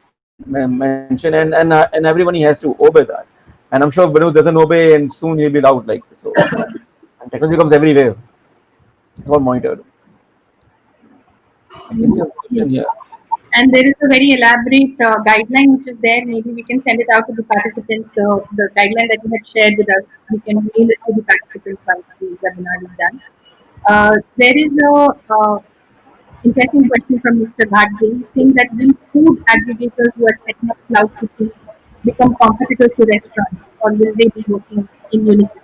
and everybody has to obey that. And I'm sure Vinod doesn't obey, and soon he'll be out like so. And technology comes everywhere. It's all monitored. I can see a question Yes. here. And there is a very elaborate guideline which is there. Maybe we can send it out to the participants. The guideline that you had shared with us, we can mail it to the participants once the webinar is done. There is a interesting question from Mr. Ghadge saying that will food aggregators who are setting up cloud kitchens become competitors to restaurants, or will they be working in unison?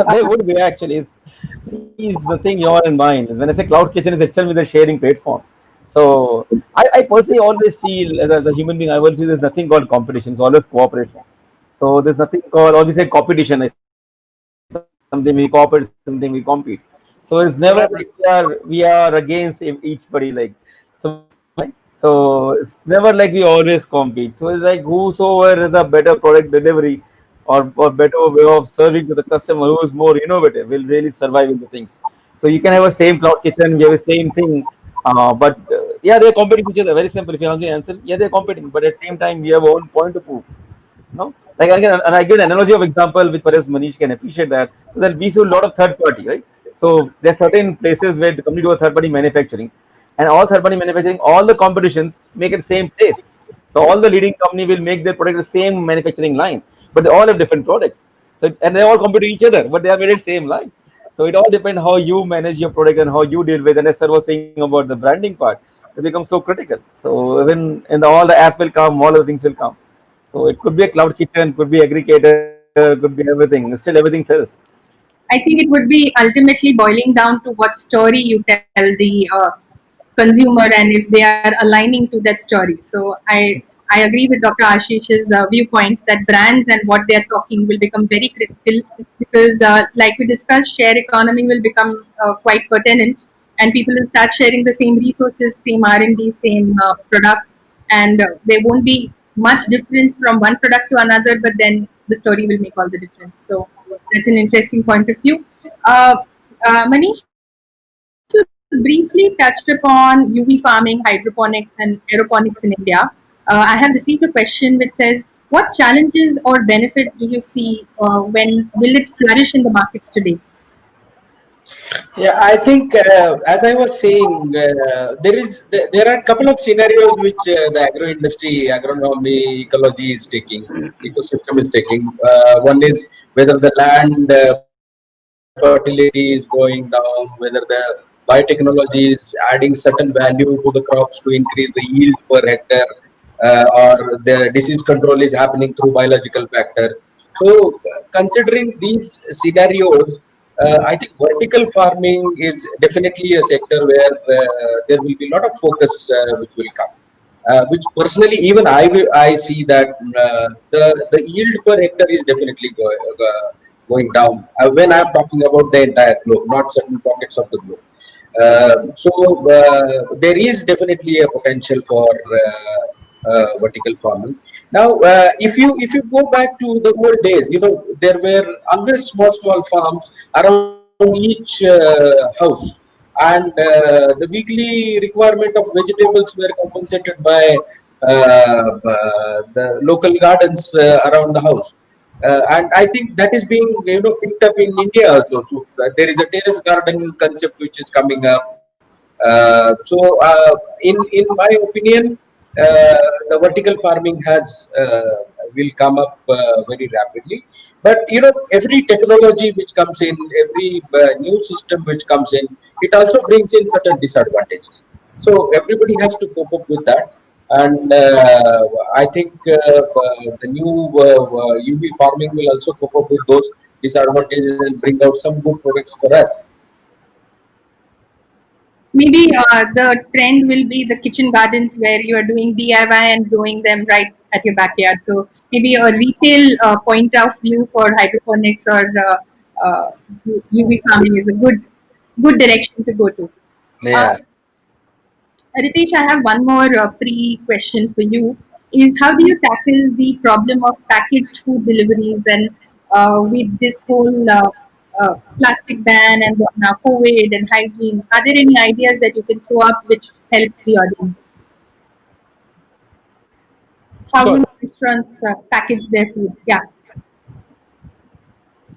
They would be actually. Is the thing you're in mind is when I say cloud kitchen is itself with a sharing platform. So I personally always feel as a human being, I always feel there's nothing called competition. It's always cooperation. So there's nothing called, or we say competition. It's something we cooperate, something we compete. So it's never like we are against each buddy like so it's never like we always compete. So it's like whosoever is a better product delivery or better way of serving to the customer, who is more innovative, will really survive in the things. So you can have a same cloud kitchen, we have the same thing, but yeah, they're competing with each other. Very simple. If you have the answer, yeah, they're competing, but at the same time, we have our own point to prove. No, like I give an analogy of example which perhaps Manish can appreciate that. So that we see a lot of third party, right? So there are certain places where the company do a third party manufacturing, and all third party manufacturing, all the competitions make it same place. So all the leading company will make their product the same manufacturing line, but they all have different products. So and they all compete with each other, but they are made the same line. So it all depends how you manage your product and how you deal with. And as sir was saying about the branding part, it becomes so critical. So even in all the app will come, all the things will come. So it could be a cloud kitchen, could be aggregator, could be everything. Still everything sells. I think it would be ultimately boiling down to what story you tell the consumer and if they are aligning to that story. So I agree with Dr. Ashish's viewpoint that brands and what they are talking will become very critical because, like we discussed, share economy will become quite pertinent, and people will start sharing the same resources, same R&D, same products, and there won't be much difference from one product to another. But then the story will make all the difference. So that's an interesting point of view. Manish, you briefly touched upon UV farming, hydroponics, and aeroponics in India. I have received a question which says, what challenges or benefits do you see when will it flourish in the markets today? Yeah, I think as I was saying, there are a couple of scenarios which the agro industry, agronomy, ecology is taking, ecosystem is taking. One is whether the land fertility is going down, whether the biotechnology is adding certain value to the crops to increase the yield per hectare, or the disease control is happening through biological factors. So, considering these scenarios, I think vertical farming is definitely a sector where there will be a lot of focus which will come. Which personally, even I see that the yield per hectare is definitely going down. When I'm talking about the entire globe, not certain pockets of the globe. So there is definitely a potential for vertical farming. Now, if you go back to the old days, there were always small farms around each house, and the weekly requirement of vegetables were compensated by the local gardens around the house. And I think that is being picked up in India also. So there is a terrace garden concept which is coming up. In my opinion, the vertical farming has will come up very rapidly. But every technology which comes in, every new system which comes in, it also brings in certain disadvantages. So everybody has to cope up with that. And I think the new UV farming will also cope up with those disadvantages and bring out some good products for us. Maybe the trend will be the kitchen gardens where you are doing DIY and growing them right at your backyard. So maybe a retail point of view for hydroponics or uh, UV farming is a good direction to go to. Uh, Yeah. Ritesh, I have one more pre-question for you. Is how do you tackle the problem of packaged food deliveries and with this whole plastic ban and now COVID and hygiene? Are there any ideas that you can throw up which help the audience? How Sure. do restaurants package their foods? Yeah.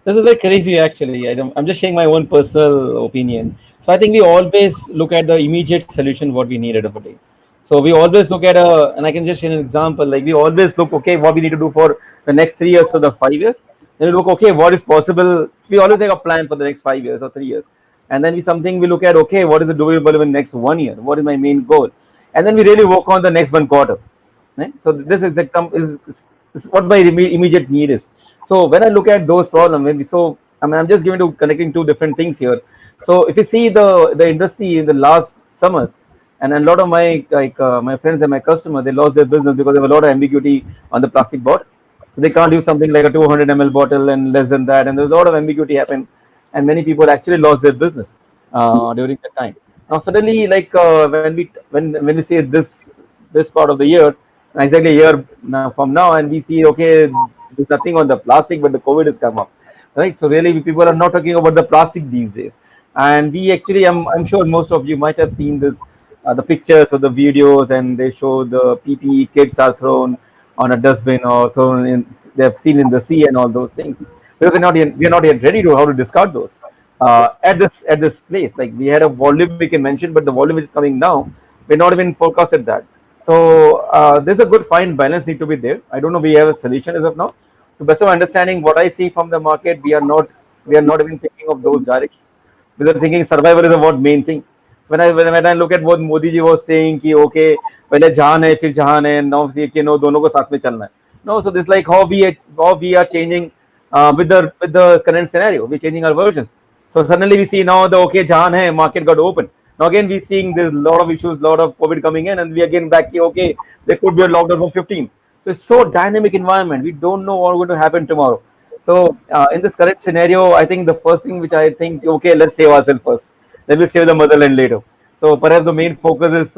This is very crazy, actually. I'm just sharing my own personal opinion. So I think we always look at the immediate solution what we need at a day. So we always look at and I can just share an example. Like we always look, okay, what we need to do for the next 3 years or the 5 years. Then we look, okay, what is possible. We always make a plan for the next 5 years or 3 years, and then we look at, okay, what is it doable in the next 1 year? What is my main goal? And then we really work on the next 1 quarter. Right? So this is what my immediate need is. So when I look at those problems, I'm just going to connecting two different things here. So if you see the industry in the last summers, and a lot of my my friends and my customers, they lost their business because there was a lot of ambiguity on the plastic bottles. So they can't use something like a 200 ml bottle and less than that, and there's a lot of ambiguity happened, and many people actually lost their business during that time. Now suddenly, like when we say this part of the year, exactly a year now, from now, and we see, okay, there's nothing on the plastic, but the COVID has come up, right? So really, people are not talking about the plastic these days. And we actually, I'm sure most of you might have seen this, the pictures or the videos, and they show the PPE kits are thrown on a dustbin or thrown in, they've seen in the sea and all those things. Because we're not yet ready to how to discard those at this place. Like we had a volume we can mention, but the volume which is coming now, we're not even forecasted that. So there's a good fine balance need to be there. I don't know we have a solution as of now. To best of understanding what I see from the market, we are not even thinking of those directions. We are thinking survival is the what main thing. So when I look at what Modi ji was saying कि okay पहले जहान है फिर जहान है, now see कि no दोनों को साथ में चलना है. No, so this like how we are changing with the current scenario. We're changing our versions. So suddenly we see now the okay jahan hai, market got open. Now again, we're seeing there's a lot of issues, lot of COVID coming in, and we again back here. Okay, there could be a lockdown from 15. So it's so dynamic environment. We don't know what's going to happen tomorrow. So in this current scenario, I think the first thing which I think, okay, let's save ourselves first. Then we'll save the motherland later. So perhaps the main focus is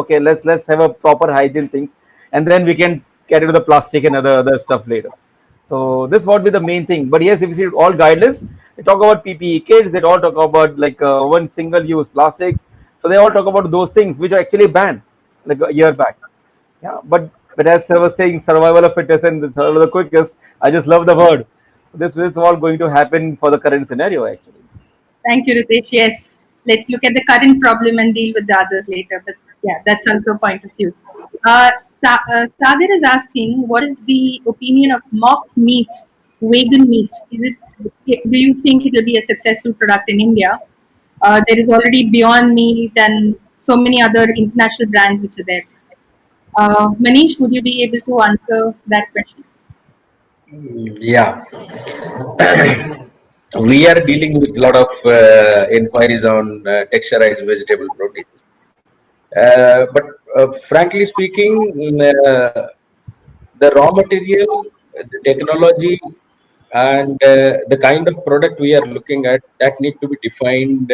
okay. Let's have a proper hygiene thing, and then we can get into the plastic and other stuff later. So this would be the main thing. But yes, if you see all guidelines, they talk about PPE kits. They all talk about like one single-use plastics. So they all talk about those things which are actually banned like a year back. Yeah, but as I was saying, survival of fittest and the survival of the quickest. I just love the word. So this is all going to happen for the current scenario actually. Thank you, Ritesh. Yes, let's look at the current problem and deal with the others later. But yeah, that's also a point of view. Sagar is asking, what is the opinion of mock meat, vegan meat? Do you think it will be a successful product in India? There is already Beyond Meat and so many other international brands which are there. Manish, would you be able to answer that question? Yeah, we are dealing with a lot of inquiries on texturized vegetable proteins. But frankly speaking, the raw material, the technology, and the kind of product we are looking at, that need to be defined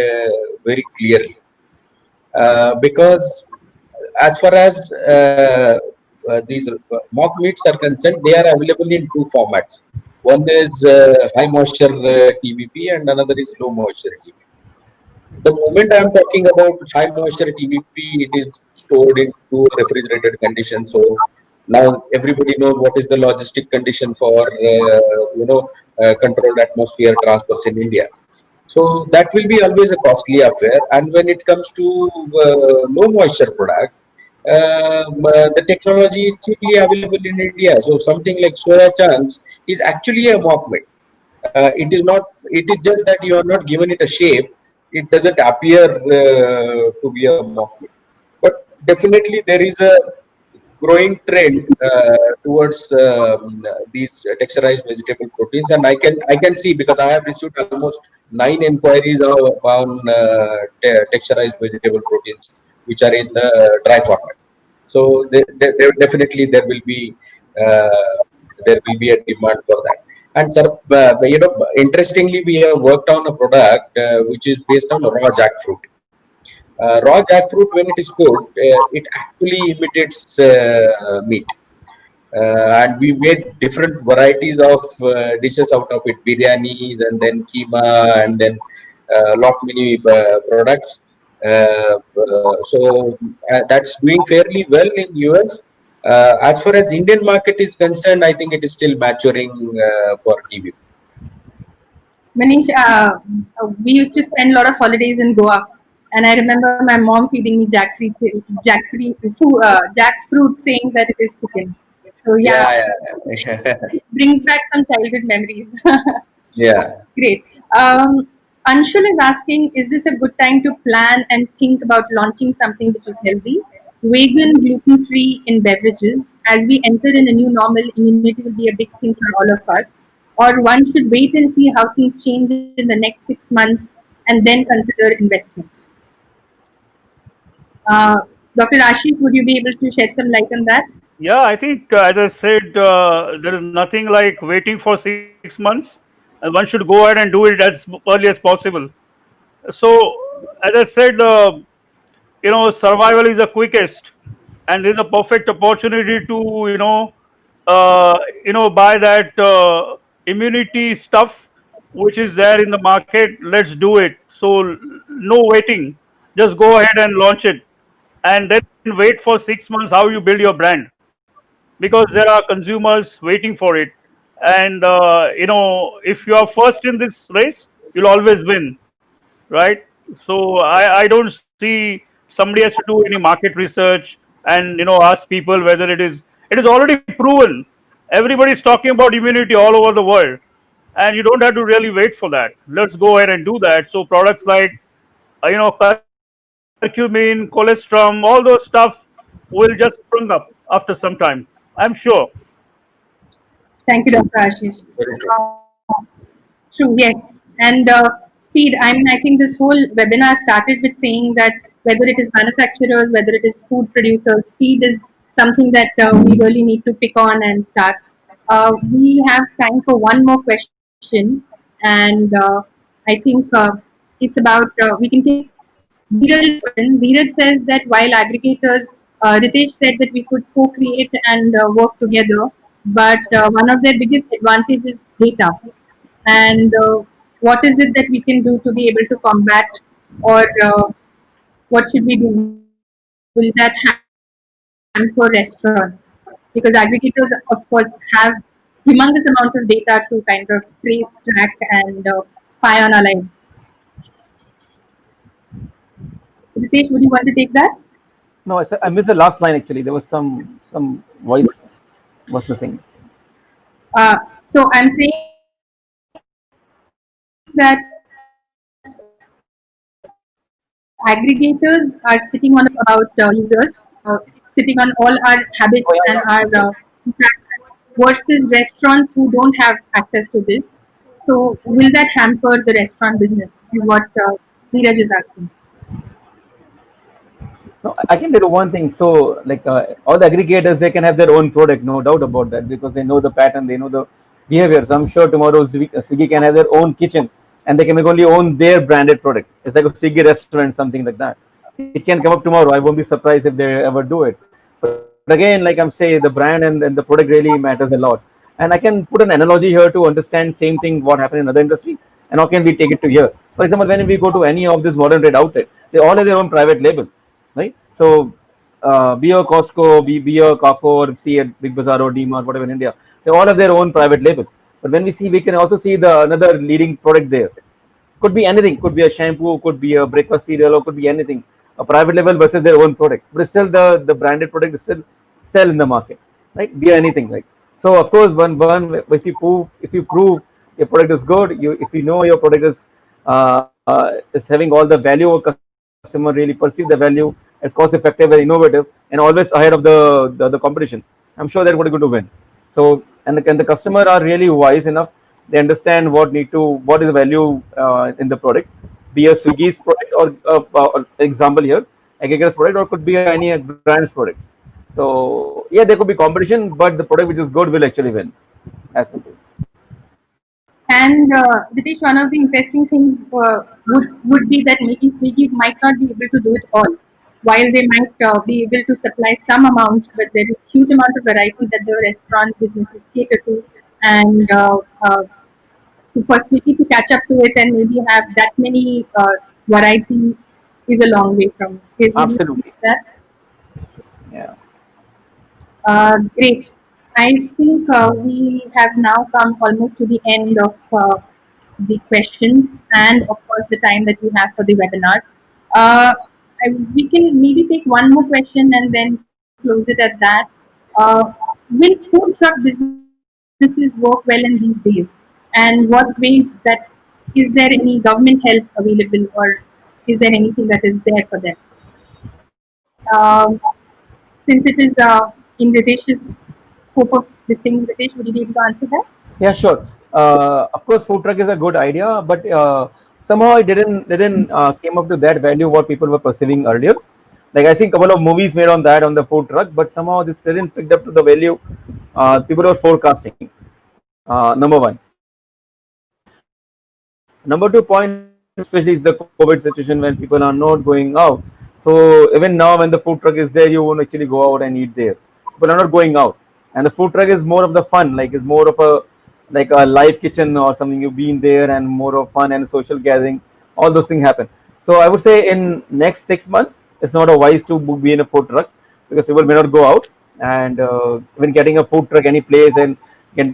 very clearly. Because as far as these mock meats are concerned, they are available in two formats. One is high moisture TVP and another is low moisture TVP. The moment I'm talking about high moisture TVP, it is stored into a refrigerated condition. So now everybody knows what is the logistic condition for controlled atmosphere transfers in India. So that will be always a costly affair. And when it comes to low moisture product, the technology is cheaply available in India. So something like soya chunks is actually a mock meat. It is not. It is just that you are not given it a shape. It doesn't appear to be a mock meat. But definitely there is a growing trend towards these texturized vegetable proteins, and I can see, because I have received almost 9 inquiries on texturized vegetable proteins which are in the dry format. So definitely uh, there will be a demand for that. And sir, interestingly, we have worked on a product which is based on raw jackfruit. Raw jackfruit, when it is cooked, it actually imitates meat. And we made different varieties of dishes out of it, biryanis and then keema and then lot many products. So that's doing fairly well in US. As far as Indian market is concerned, I think it is still maturing for TV. Manish, we used to spend a lot of holidays in Goa, and I remember my mom feeding me jackfruit, saying that it is chicken. So yeah, Yeah, yeah, brings back some childhood memories. yeah. Great. Anshul is asking, is this a good time to plan and think about launching something which is healthy, vegan, gluten-free in beverages? As we enter in a new normal, immunity will be a big thing for all of us. Or one should wait and see how things change in the next 6 months and then consider investment. Uh, Dr. Ashish, would you be able to shed some light on that? Yeah, I think, as I said, there is nothing like waiting for 6 months. And one should go ahead and do it as early as possible. So, as I said, survival is the quickest, and there's a perfect opportunity to, buy that immunity stuff which is there in the market. Let's do it. So, no waiting. Just go ahead and launch it, and then wait for 6 months how you build your brand, because there are consumers waiting for it. And if you are first in this race, you'll always win, right? So I don't see somebody has to do any market research and ask people whether it is already proven. Everybody's talking about immunity all over the world, and you don't have to really wait for that. Let's go ahead and do that. So products like curcumin, colostrum, all those stuff will just spring up after some time, I'm sure. Thank you, Dr. Ashish. Very true. True, yes. And Speed. I mean, I think this whole webinar started with saying that whether it is manufacturers, whether it is food producers, speed is something that we really need to pick on and start. We have time for one more question, and I think it's about we can take Dheeraj's question. Dheeraj says that while aggregators, Ritesh said that we could co-create and work together, but one of their biggest advantages is data. And what is it that we can do to be able to combat, or what should we do? Will that hamper restaurants? Because aggregators, of course, have humongous amount of data to kind of trace, track, and spy on our lives. Ritesh, would you want to take that? No, I missed the last line actually. There was some voice was missing. So I'm saying that aggregators are sitting on about users, sitting on all our habits Oh, and yeah, our yeah. versus restaurants who don't have access to this. So will that hamper the restaurant business? Is what Dheeraj is asking. No, I can tell you one thing. So, like all the aggregators, they can have their own product, no doubt about that, because they know the pattern, they know the behavior. So, I'm sure tomorrow Swiggy can have their own kitchen, and they can make only own their branded product. It's like a Swiggy restaurant, something like that. It can come up tomorrow. I won't be surprised if they ever do it. But again, like I'm saying, the brand and the product really matters a lot. And I can put an analogy here to understand same thing what happened in other industry, and how can we take it to here. For example, when we go to any of this modern trade outlet, they all have their own private label, right? So be a Costco, be a Carrefour, see a Big Bazaar or D-Mart, whatever in India, they all have their own private label. But when we see, we can also see the another leading product there. Could be anything. Could be a shampoo, could be a breakfast cereal, or could be anything. A private label versus their own product, but still the branded product is still sell in the market, right? Be anything, like. So of course, one if you prove your product is good, if you know your product is having all the value, or customer really perceive the value as cost effective and innovative, and always ahead of the competition, I'm sure that what are going to win. So and the customer are really wise enough. They understand what is the value in the product, be a Swiggy's product or example here, aggregator's product, or could be any brand's product. So yeah, there could be competition, but the product which is good will actually win. As simple. And Ritesh, one of the interesting things would be that maybe Swiggy might not be able to do it all. While they might be able to supply some amount, but there is huge amount of variety that the restaurant businesses cater to, and for Swiggy to catch up to it and maybe have that many variety is a long way from. Would you agree Absolutely. with that? Yeah. Great. I think we have now come almost to the end of the questions and, of course, the time that we have for the webinar. We can maybe take one more question and then close it at that. Uh, will food truck businesses work well in these days? And what ways that is there any government help available, or is there anything that is there for them? Um, since it is in Ritesh's scope of this thing, Ritesh, would you be able to answer that? Yeah, sure. Of course, food truck is a good idea, but somehow it didn't came up to that value what people were perceiving earlier. Like I think a couple of movies made on that on the food truck, but somehow this didn't picked up to the value people were forecasting. Number one. Number two point, especially is the COVID situation when people are not going out. So even now, when the food truck is there, you won't actually go out and eat there. People are not going out, and the food truck is more of the fun. Like it's more of a like a live kitchen or something. You've been there and more of fun and social gathering. All those things happen. So I would say in next 6 months, it's not a wise to be in a food truck because people may not go out. And when getting a food truck any place and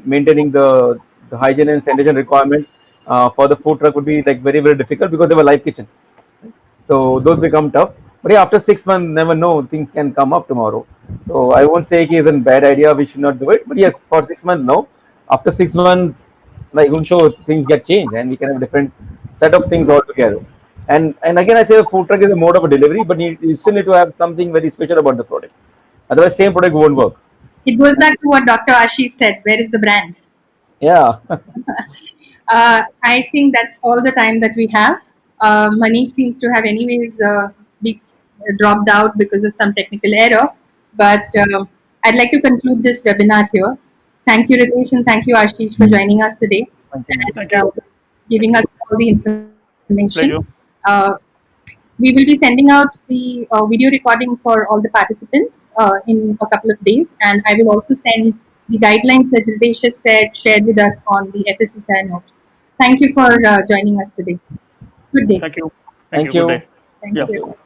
maintaining the hygiene and sanitation requirement for the food truck would be like very difficult because they have a live kitchen. So those become tough. But yeah, after 6 months, never know, things can come up tomorrow. So I won't say it is a bad idea, we should not do it. But yes, for 6 months, no. After 6 months, like I'm sure things get changed and we can have a different set of things altogether. And again, I say the food truck is a mode of a delivery, but you still need to have something very special about the product. Otherwise, same product won't work. It goes back to what Dr. Ashish said. Where is the brand? Yeah. I think that's all the time that we have. Manish seems to have anyways be dropped out because of some technical error. But I'd like to conclude this webinar here. Thank you, Ritesh, and thank you, Ashish, for joining us today Thank you, ma'am. Thank and you. giving us all the Pleasure. information. We will be sending out the video recording for all the participants in a couple of days, and I will also send the guidelines that Ritesh has shared with us on the FSSI note. Thank you for joining us today. Good day. Thank you. Thank Thank you. Good you. day. Thank Yeah. you.